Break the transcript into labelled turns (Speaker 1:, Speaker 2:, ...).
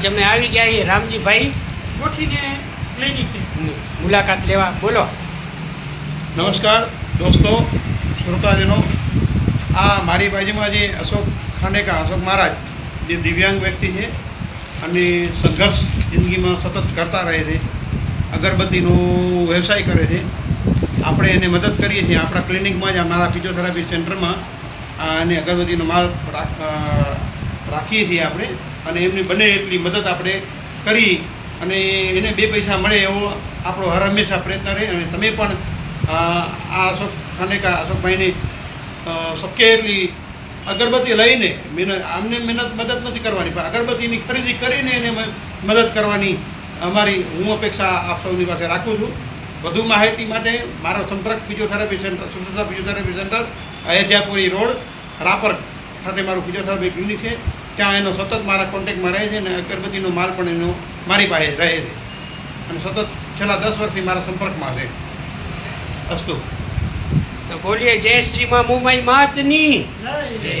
Speaker 1: આજ અમે આવી ગયા છીએ રામજીભાઈ
Speaker 2: ગોઠીને ક્લિનિકથી
Speaker 1: મુલાકાત લેવા. બોલો.
Speaker 3: નમસ્કાર દોસ્તો, શ્રોતાજનો. આ મારી બાજુમાં જે અશોક ખાંડેકા, અશોક મહારાજ, જે દિવ્યાંગ વ્યક્તિ છે અને સંઘર્ષ જિંદગીમાં સતત કરતા રહે છે, અગરબત્તીનો વ્યવસાય કરે છે. આપણે એને મદદ કરીએ છીએ. આપણા ક્લિનિકમાં જ અમારા ફિઝિયોથેરાપી સેન્ટરમાં અને અગરબત્તીનો માલ રાખીએ છીએ આપણે, અને એમની બને એટલી મદદ આપણે કરી અને એને બે પૈસા મળે એવો આપણો હર હંમેશા પ્રયત્ન રહે. અને તમે પણ આ અશોક ખાંડેકા અશોકભાઈની શક્ય એટલી અગરબત્તી લઈને આમને મદદ નથી કરવાની, પણ અગરબત્તીની ખરીદી કરીને એને મદદ કરવાની હું અપેક્ષા આપ સૌની પાસે રાખું છું. વધુ માહિતી માટે મારો સંપર્ક physiotherapy centre, Sushruta physiotherapy centre, Ayodhyapuri road, Rapar ખાતે મારું ફિઝિયોથેરાપી ક્લિનિક છે. ત્યાં એનો સતત મારા કોન્ટેક્ટમાં રહે છે અને અગરબત્તીનો માલ પણ એનો મારી પાસે રહે છે અને સતત છેલ્લા 10 વર્ષથી મારા સંપર્કમાં છે. અસ્તુ.
Speaker 1: તો બોલીએ જય શ્રી મા મુંબઈ માતની
Speaker 2: જય.
Speaker 1: જય.